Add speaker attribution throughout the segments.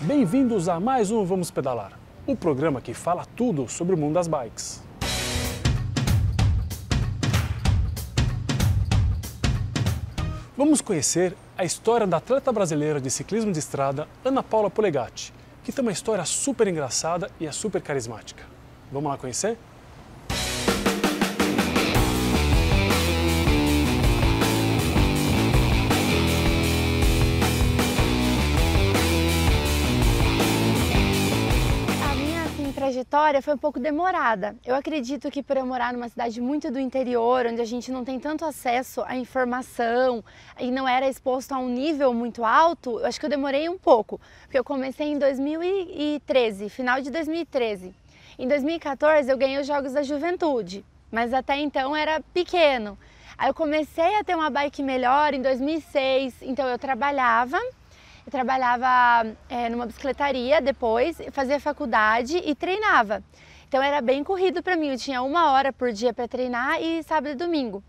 Speaker 1: Bem-vindos a mais um Vamos Pedalar, o programa que fala tudo sobre o mundo das bikes. Vamos conhecer a história da atleta brasileira de ciclismo de estrada, Ana Paula Polegatti, que tem uma história super engraçada e é super carismática. Vamos lá conhecer?
Speaker 2: Trajetória foi um pouco demorada. Eu acredito que por eu morar numa cidade muito do interior, onde a gente não tem tanto acesso à informação e não era exposto a um nível muito alto, eu acho que eu demorei um pouco, porque eu comecei em 2013, final de 2013. Em 2014 eu ganhei os Jogos da Juventude, mas até então era pequeno. Aí eu comecei a ter uma bike melhor em 2006, então eu trabalhava numa bicicletaria depois, fazia faculdade e treinava. Então era bem corrido para mim, eu tinha 1 hora por dia para treinar e sábado e domingo.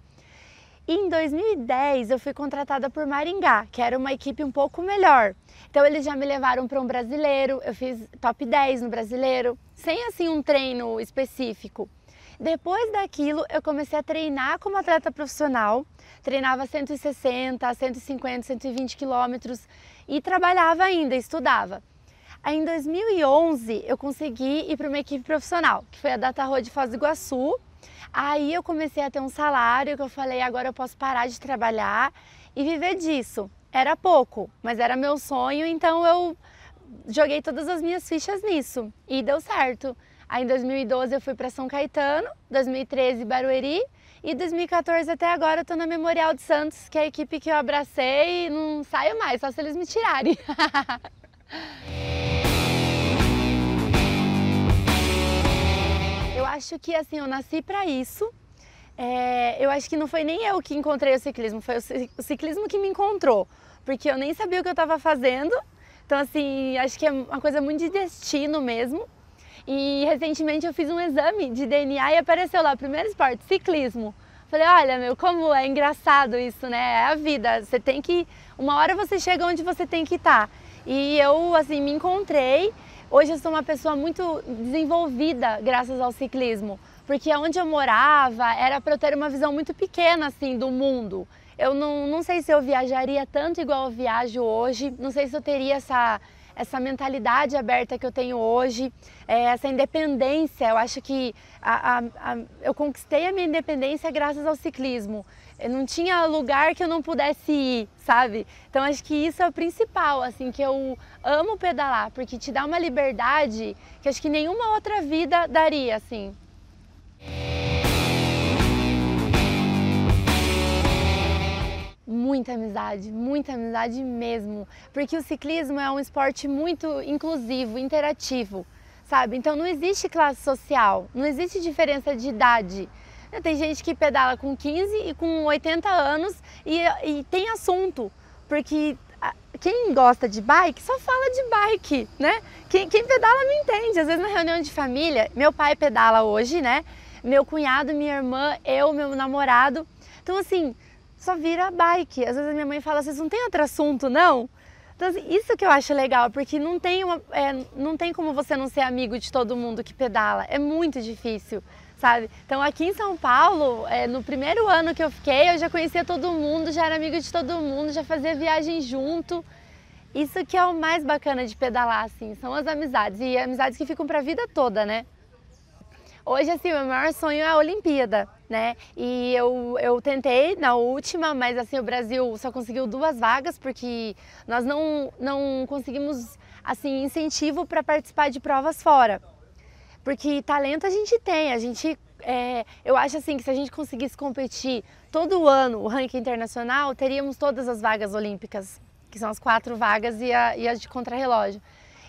Speaker 2: E em 2010 eu fui contratada por Maringá, que era uma equipe um pouco melhor. Então eles já me levaram para um brasileiro, eu fiz top 10 no brasileiro, sem assim um treino específico. Depois daquilo, eu comecei a treinar como atleta profissional, treinava 160, 150, 120 quilômetros e trabalhava ainda, estudava. Aí em 2011, eu consegui ir para uma equipe profissional, que foi a Data de Foz do Iguaçu. Aí eu comecei a ter um salário que eu falei, agora eu posso parar de trabalhar e viver disso. Era pouco, mas era meu sonho, então eu joguei todas as minhas fichas nisso e deu certo. Aí em 2012 eu fui para São Caetano, 2013 Barueri e 2014 até agora eu tô na Memorial de Santos, que é a equipe que eu abracei e não saio mais, só se eles me tirarem. Eu acho que assim, eu nasci para isso. Eu acho que não foi nem eu que encontrei o ciclismo, foi o ciclismo que me encontrou, porque eu nem sabia o que eu estava fazendo. Então assim, acho que é uma coisa muito de destino mesmo. E recentemente eu fiz um exame de DNA e apareceu lá, primeiro esporte, ciclismo. Falei, olha meu, como é engraçado isso, né? É a vida, você tem que... Uma hora você chega onde você tem que estar. E eu, assim, me encontrei. Hoje eu sou uma pessoa muito desenvolvida graças ao ciclismo. Porque onde eu morava era para eu ter uma visão muito pequena, assim, do mundo. Eu não sei se eu viajaria tanto igual eu viajo hoje, não sei se eu teria essa mentalidade aberta que eu tenho hoje, essa independência. Eu acho que eu conquistei a minha independência graças ao ciclismo. Eu não tinha lugar que eu não pudesse ir, sabe? Então acho que isso é o principal, assim, que eu amo pedalar, porque te dá uma liberdade que acho que nenhuma outra vida daria, assim. Muita amizade mesmo, porque o ciclismo é um esporte muito inclusivo, interativo, sabe? Então não existe classe social, não existe diferença de idade. Tem gente que pedala com 15 e com 80 anos e tem assunto, porque quem gosta de bike só fala de bike, né? Quem pedala me entende, às vezes na reunião de família, meu pai pedala hoje, né? Meu cunhado, minha irmã, eu, meu namorado, então assim, só vira bike. Às vezes a minha mãe fala, vocês não tem outro assunto, não? Então assim, isso que eu acho legal, porque não tem como você não ser amigo de todo mundo que pedala, é muito difícil, sabe? Então aqui em São Paulo, no primeiro ano que eu fiquei, eu já conhecia todo mundo, já era amigo de todo mundo, já fazia viagem junto. Isso que é o mais bacana de pedalar, assim, são as amizades, e amizades que ficam pra vida toda, né? Hoje, assim, o meu maior sonho é a Olimpíada, né? E eu tentei na última, mas assim, o Brasil só conseguiu 2 vagas, porque nós não conseguimos, assim, incentivo para participar de provas fora. Porque talento a gente tem, eu acho assim que se a gente conseguisse competir todo ano o ranking internacional, teríamos todas as vagas olímpicas, que são as 4 vagas e a de contrarrelógio.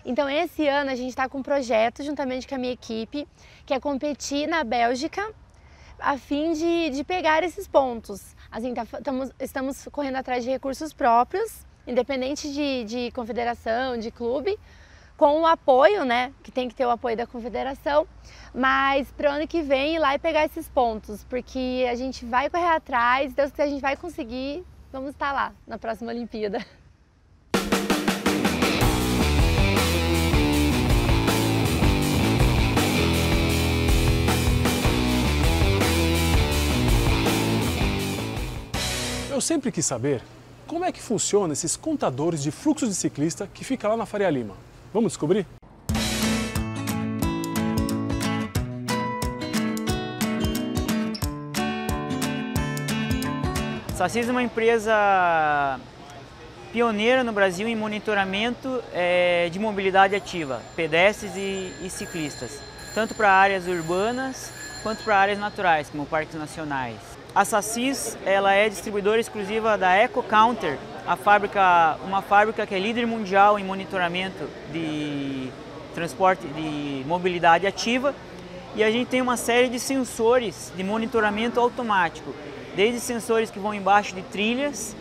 Speaker 2: Então esse ano a gente está com um projeto, juntamente com a minha equipe, que é competir na Bélgica, a fim de pegar esses pontos. Assim, estamos correndo atrás de recursos próprios, independente de confederação, de clube, com o apoio, né, que tem que ter o apoio da confederação, mas para o ano que vem ir lá e pegar esses pontos, porque a gente vai correr atrás, Deus quiser a gente vai conseguir, vamos estar lá na próxima Olimpíada.
Speaker 1: sempre quis saber como é que funcionam esses contadores de fluxo de ciclista que fica lá na Faria Lima. Vamos descobrir?
Speaker 3: Sacis é uma empresa pioneira no Brasil em monitoramento de mobilidade ativa, pedestres e ciclistas, tanto para áreas urbanas quanto para áreas naturais, como parques nacionais. A Sacis ela é distribuidora exclusiva da EcoCounter, uma fábrica que é líder mundial em monitoramento de transporte de mobilidade ativa, e a gente tem uma série de sensores de monitoramento automático, desde sensores que vão embaixo de trilhas,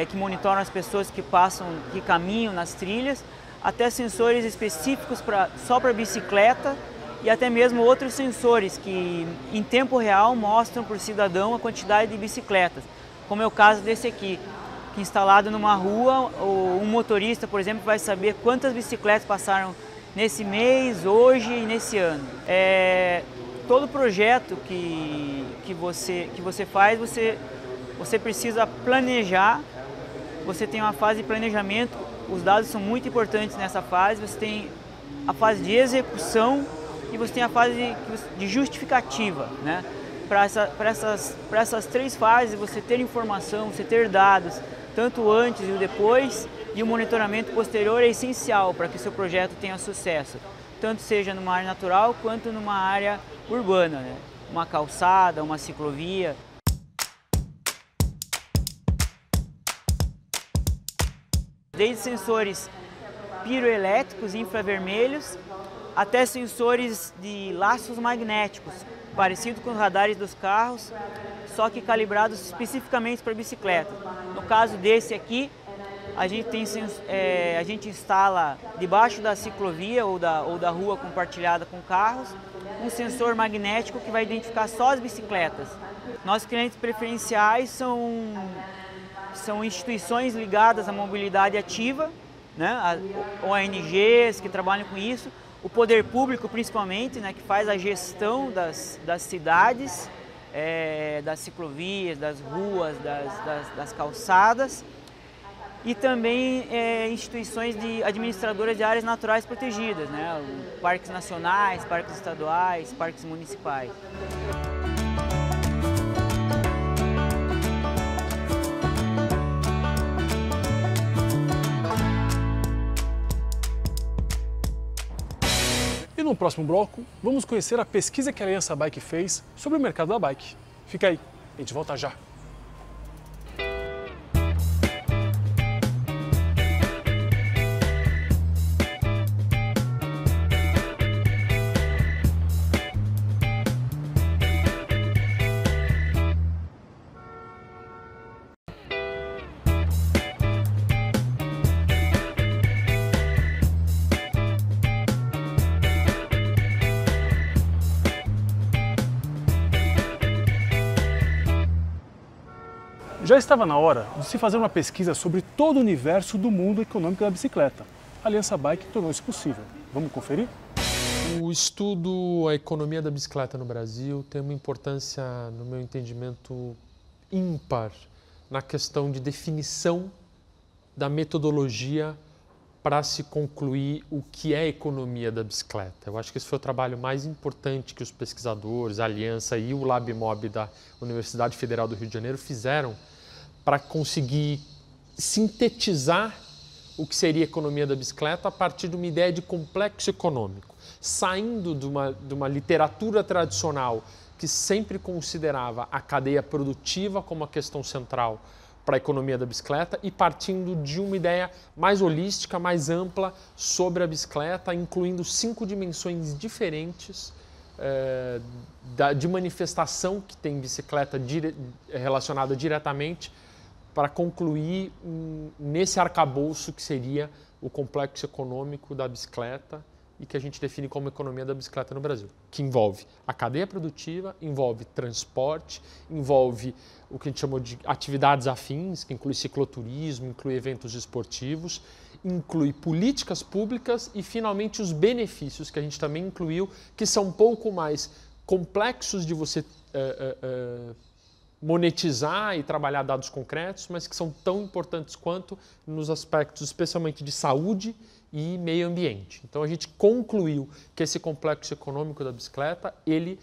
Speaker 3: que monitoram as pessoas que caminham nas trilhas, até sensores específicos só para bicicleta e até mesmo outros sensores que em tempo real mostram para o cidadão a quantidade de bicicletas, como é o caso desse aqui, que instalado numa rua, um motorista, por exemplo, vai saber quantas bicicletas passaram nesse mês, hoje e nesse ano. Todo projeto que você faz, você precisa planejar, você tem uma fase de planejamento, os dados são muito importantes nessa fase, você tem a fase de execução e você tem a fase de justificativa, né? Para essas três fases, você ter informação, você ter dados, tanto antes e o depois, e o monitoramento posterior é essencial para que o seu projeto tenha sucesso, tanto seja numa área natural quanto numa área urbana, né? Uma calçada, uma ciclovia. Desde sensores piroelétricos infravermelhos até sensores de laços magnéticos, parecido com os radares dos carros, só que calibrados especificamente para bicicleta. No caso desse aqui, a gente instala debaixo da ciclovia ou da rua compartilhada com carros um sensor magnético que vai identificar só as bicicletas. Nossos clientes preferenciais são instituições ligadas à mobilidade ativa, né? ONGs que trabalham com isso, o poder público principalmente, né? Que faz a gestão das cidades, das ciclovias, das ruas, das calçadas, e também instituições administradoras de áreas naturais protegidas, né? Parques nacionais, parques estaduais, parques municipais.
Speaker 1: E no próximo bloco, vamos conhecer a pesquisa que a Aliança Bike fez sobre o mercado da bike. Fica aí, a gente volta já. Já estava na hora de se fazer uma pesquisa sobre todo o universo do mundo econômico da bicicleta. A Aliança Bike tornou isso possível. Vamos conferir?
Speaker 4: O estudo A Economia da Bicicleta no Brasil tem uma importância, no meu entendimento, ímpar na questão de definição da metodologia para se concluir o que é a economia da bicicleta. Eu acho que esse foi o trabalho mais importante que os pesquisadores, a Aliança e o LabMob da Universidade Federal do Rio de Janeiro fizeram para conseguir sintetizar o que seria a economia da bicicleta a partir de uma ideia de complexo econômico, saindo de uma literatura tradicional que sempre considerava a cadeia produtiva como a questão central para a economia da bicicleta e partindo de uma ideia mais holística, mais ampla sobre a bicicleta, incluindo 5 dimensões diferentes de manifestação que tem bicicleta relacionada diretamente para concluir nesse arcabouço que seria o complexo econômico da bicicleta e que a gente define como economia da bicicleta no Brasil, que envolve a cadeia produtiva, envolve transporte, envolve o que a gente chamou de atividades afins, que inclui cicloturismo, inclui eventos esportivos, inclui políticas públicas e, finalmente, os benefícios, que a gente também incluiu, que são um pouco mais complexos de você monetizar e trabalhar dados concretos, mas que são tão importantes quanto nos aspectos especialmente de saúde e meio ambiente. Então a gente concluiu que esse complexo econômico da bicicleta, ele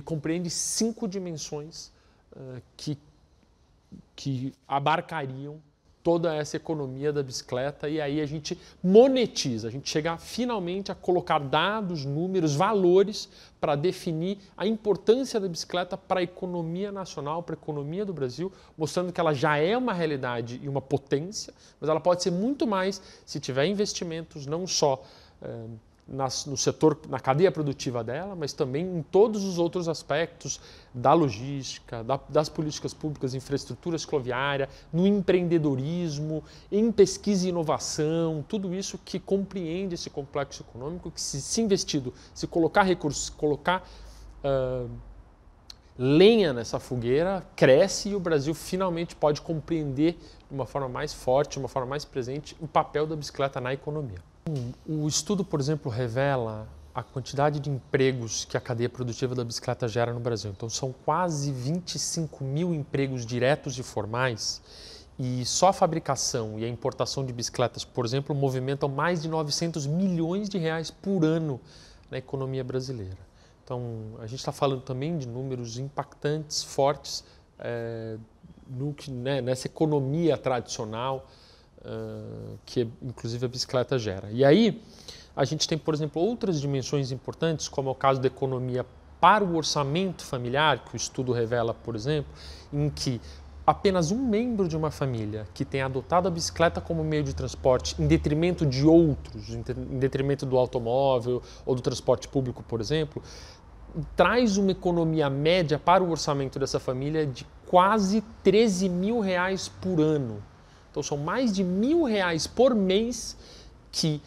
Speaker 4: compreende 5 dimensões que abarcariam toda essa economia da bicicleta, e aí a gente monetiza, a gente chega finalmente a colocar dados, números, valores para definir a importância da bicicleta para a economia nacional, para a economia do Brasil, mostrando que ela já é uma realidade e uma potência, mas ela pode ser muito mais se tiver investimentos não só no setor, na cadeia produtiva dela, mas também em todos os outros aspectos da logística, das políticas públicas, infraestrutura cicloviária, no empreendedorismo, em pesquisa e inovação, tudo isso que compreende esse complexo econômico, que se investido, se colocar recursos, se colocar lenha nessa fogueira, cresce e o Brasil finalmente pode compreender de uma forma mais forte, de uma forma mais presente, o papel da bicicleta na economia. O estudo, por exemplo, revela a quantidade de empregos que a cadeia produtiva da bicicleta gera no Brasil. Então, são quase 25 mil empregos diretos e formais, e só a fabricação e a importação de bicicletas, por exemplo, movimentam mais de 900 milhões de reais por ano na economia brasileira. Então, a gente está falando também de números impactantes, fortes, nessa economia tradicional, que inclusive a bicicleta gera. E aí a gente tem, por exemplo, outras dimensões importantes, como é o caso da economia para o orçamento familiar, que o estudo revela, por exemplo, em que apenas um membro de uma família que tem adotado a bicicleta como meio de transporte em detrimento de outros, em detrimento do automóvel ou do transporte público, por exemplo, traz uma economia média para o orçamento dessa família de quase 13 mil reais por ano. Então são mais de R$1.000 por mês que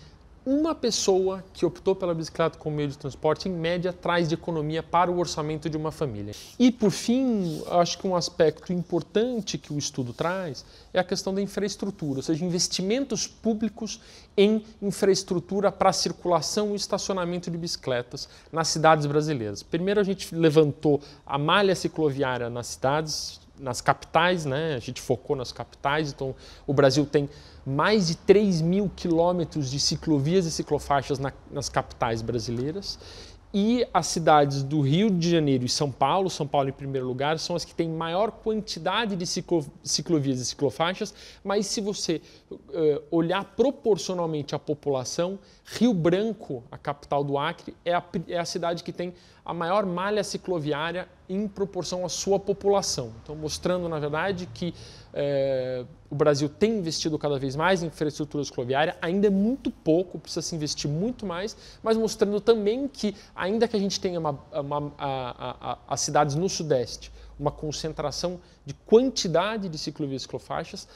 Speaker 4: uma pessoa que optou pela bicicleta como meio de transporte, em média, traz de economia para o orçamento de uma família. E, por fim, acho que um aspecto importante que o estudo traz é a questão da infraestrutura, ou seja, investimentos públicos em infraestrutura para circulação e estacionamento de bicicletas nas cidades brasileiras. Primeiro, a gente levantou a malha cicloviária nas cidades, nas capitais, né? A gente focou nas capitais, então o Brasil tem mais de 3 mil quilômetros de ciclovias e ciclofaixas nas capitais brasileiras, e as cidades do Rio de Janeiro e São Paulo em primeiro lugar, são as que têm maior quantidade de ciclovias e ciclofaixas, mas se você olhar proporcionalmente à população, Rio Branco, a capital do Acre, é a cidade que tem a maior malha cicloviária em proporção à sua população. Então, mostrando, na verdade, que o Brasil tem investido cada vez mais em infraestrutura cicloviária, ainda é muito pouco, precisa se investir muito mais, mas mostrando também que, ainda que a gente tenha as cidades no Sudeste, uma concentração de quantidade de ciclovias e ciclofaixas,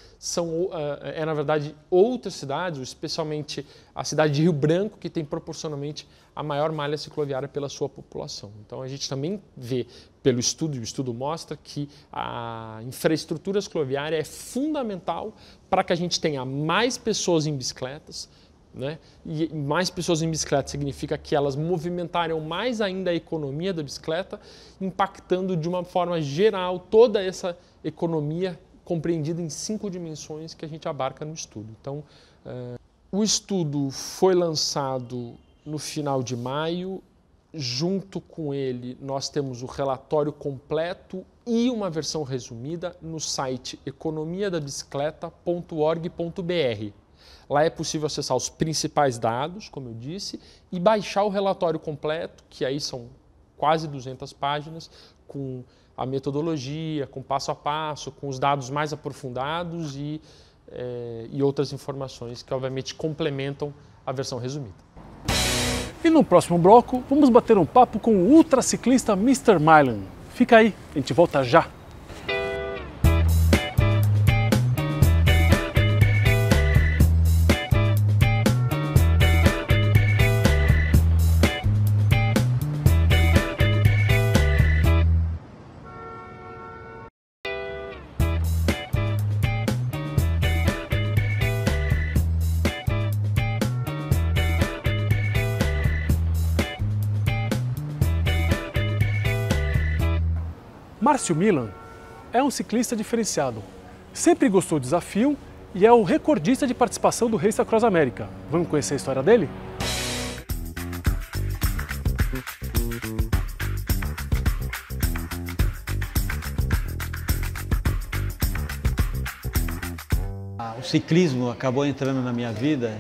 Speaker 4: na verdade, outras cidades, especialmente a cidade de Rio Branco, que tem proporcionalmente a maior malha cicloviária pela sua população. Então, a gente também vê pelo estudo, e o estudo mostra que a infraestrutura cicloviária é fundamental para que a gente tenha mais pessoas em bicicletas, né? E mais pessoas em bicicleta significa que elas movimentariam mais ainda a economia da bicicleta, impactando de uma forma geral toda essa economia compreendida em 5 dimensões que a gente abarca no estudo. Então, o estudo foi lançado no final de maio. Junto com ele, nós temos o relatório completo e uma versão resumida no site economiadabicicleta.org.br. Lá é possível acessar os principais dados, como eu disse, e baixar o relatório completo, que aí são quase 200 páginas, com a metodologia, com passo a passo, com os dados mais aprofundados e outras informações que, obviamente, complementam a versão resumida.
Speaker 1: E no próximo bloco, vamos bater um papo com o ultraciclista Mr. Milan. Fica aí, a gente volta já. Márcio Milan é um ciclista diferenciado. Sempre gostou do desafio e é o recordista de participação do Race Across America. Vamos conhecer a história dele?
Speaker 5: O ciclismo acabou entrando na minha vida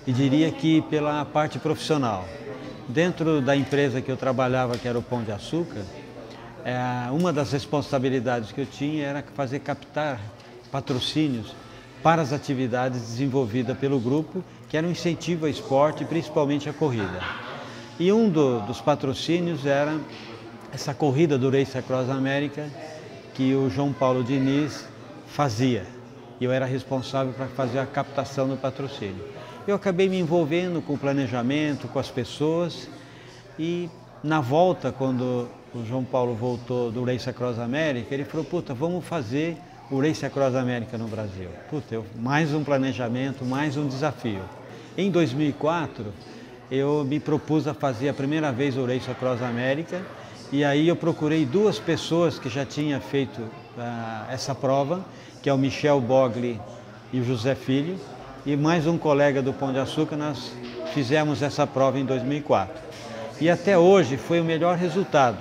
Speaker 5: e diria que pela parte profissional. Dentro da empresa que eu trabalhava, que era o Pão de Açúcar, uma das responsabilidades que eu tinha era captar patrocínios para as atividades desenvolvidas pelo grupo, que era um incentivo ao esporte, principalmente a corrida. E um dos patrocínios era essa corrida do Race Across America, que o João Paulo Diniz fazia. E eu era responsável para fazer a captação do patrocínio. Eu acabei me envolvendo com o planejamento, com as pessoas, e na volta, quando o João Paulo voltou do Race Across America, ele falou, puta, vamos fazer o Race Across America no Brasil. Puta, mais um planejamento, mais um desafio. Em 2004, eu me propus a fazer a primeira vez o Race Across America, e aí eu procurei duas pessoas que já tinham feito essa prova, que é o Michel Bogli e o José Filho, e mais um colega do Pão de Açúcar. Nós fizemos essa prova em 2004. E até hoje foi o melhor resultado,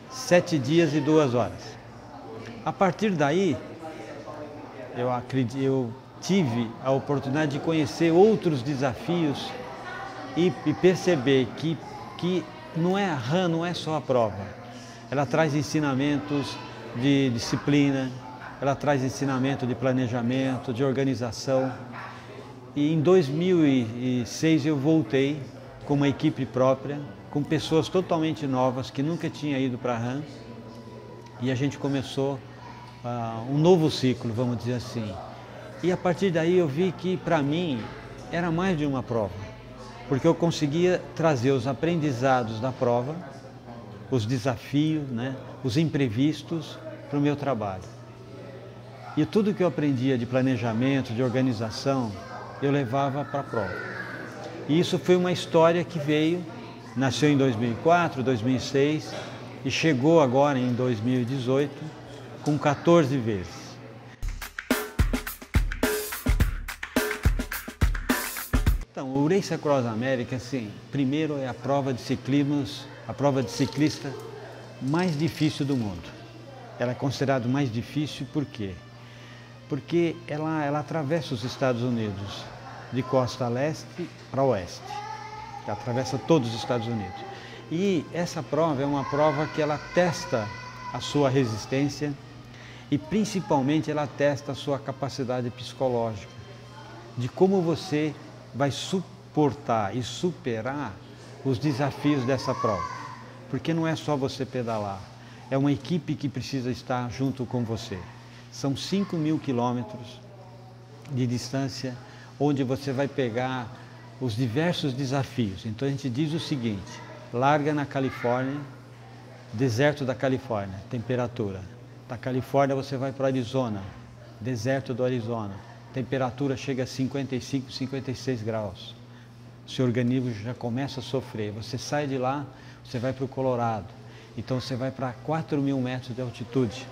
Speaker 5: 7 dias e 2 horas. A partir daí, eu tive a oportunidade de conhecer outros desafios e perceber que a RAN não é só a prova. Ela traz ensinamentos de disciplina, ela traz ensinamento de planejamento, de organização. E em 2006 eu voltei com uma equipe própria, com pessoas totalmente novas que nunca tinham ido para a RAN. E a gente começou um novo ciclo, vamos dizer assim. E a partir daí eu vi que para mim era mais de uma prova, porque eu conseguia trazer os aprendizados da prova, os desafios, né, os imprevistos para o meu trabalho. E tudo que eu aprendia de planejamento, de organização, eu levava para a prova. E isso foi uma história que nasceu em 2004, 2006 e chegou agora em 2018 com 14 vezes. Então, o Race Across America, assim, primeiro é a prova de ciclista mais difícil do mundo. Ela é considerada mais difícil por quê? Porque ela atravessa os Estados Unidos de costa leste para oeste. Ela atravessa todos os Estados Unidos. E essa prova é uma prova que ela testa a sua resistência e principalmente ela testa a sua capacidade psicológica, de como você vai suportar e superar os desafios dessa prova. Porque não é só você pedalar, é uma equipe que precisa estar junto com você. São 5.000 quilômetros de distância, onde você vai pegar os diversos desafios. Então a gente diz o seguinte, larga na Califórnia, deserto da Califórnia, temperatura. Da Califórnia você vai para o Arizona, deserto do Arizona, temperatura chega a 55, 56 graus. O seu organismo já começa a sofrer. Você sai de lá, você vai para o Colorado, então você vai para 4.000 metros de altitude.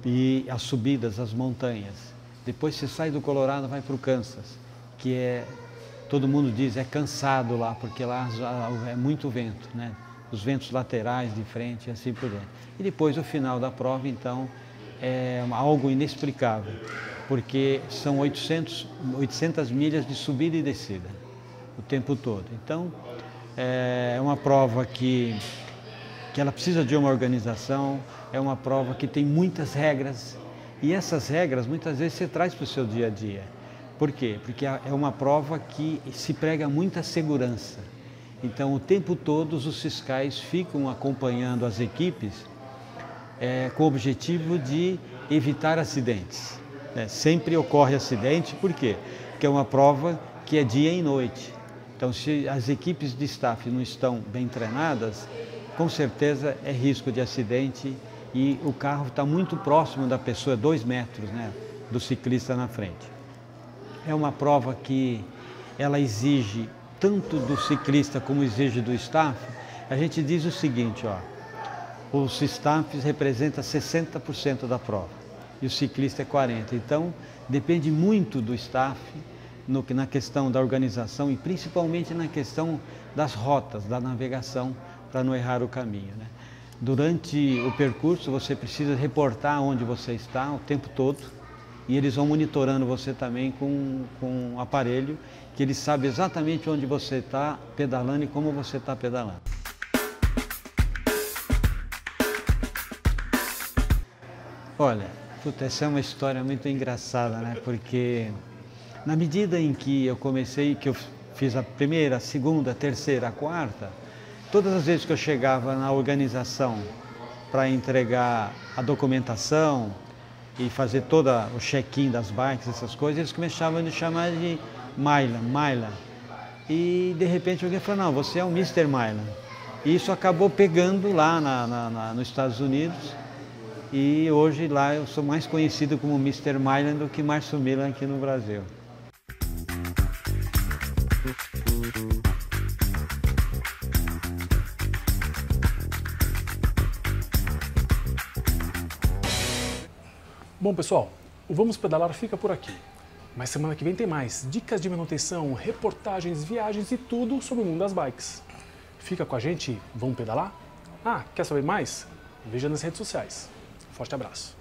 Speaker 5: E as subidas, as montanhas. Depois você sai do Colorado, vai para o Kansas, que todo mundo diz, é cansado lá, porque lá é muito vento, né? Os ventos laterais, de frente e assim por diante. E depois o final da prova, então, é algo inexplicável, porque são 800 milhas de subida e descida, o tempo todo. Então, é uma prova que ela precisa de uma organização, é uma prova que tem muitas regras, e essas regras muitas vezes você traz para o seu dia a dia. Por quê? Porque é uma prova que se prega muita segurança. Então, o tempo todo os fiscais ficam acompanhando as equipes com o objetivo de evitar acidentes. Sempre ocorre acidente, por quê? Porque é uma prova que é dia e noite. Então, se as equipes de staff não estão bem treinadas, com certeza é risco de acidente e o carro está muito próximo da pessoa, 2 metros, né, do ciclista na frente. É uma prova que ela exige tanto do ciclista como exige do staff. A gente diz o seguinte, ó, os staffs representam 60% da prova e o ciclista é 40%. Então, depende muito do staff na questão da organização e principalmente na questão das rotas, da navegação, para não errar o caminho, né? Durante o percurso, você precisa reportar onde você está o tempo todo e eles vão monitorando você também com um aparelho que eles sabem exatamente onde você está pedalando e como você está pedalando. Olha, essa é uma história muito engraçada, né? Porque na medida em que eu comecei, que eu fiz a primeira, a segunda, a terceira, a quarta, todas as vezes que eu chegava na organização para entregar a documentação e fazer todo o check-in das bikes, essas coisas, eles começavam a me chamar de Mylan. E de repente alguém falou, não, você é o Mr. Mylan. E isso acabou pegando lá nos Estados Unidos. E hoje lá eu sou mais conhecido como Mr. Mylan do que Márcio Milan aqui no Brasil.
Speaker 1: Bom, pessoal, o Vamos Pedalar fica por aqui. Mas semana que vem tem mais dicas de manutenção, reportagens, viagens e tudo sobre o mundo das bikes. Fica com a gente, vamos pedalar? Ah, quer saber mais? Veja nas redes sociais. Forte abraço.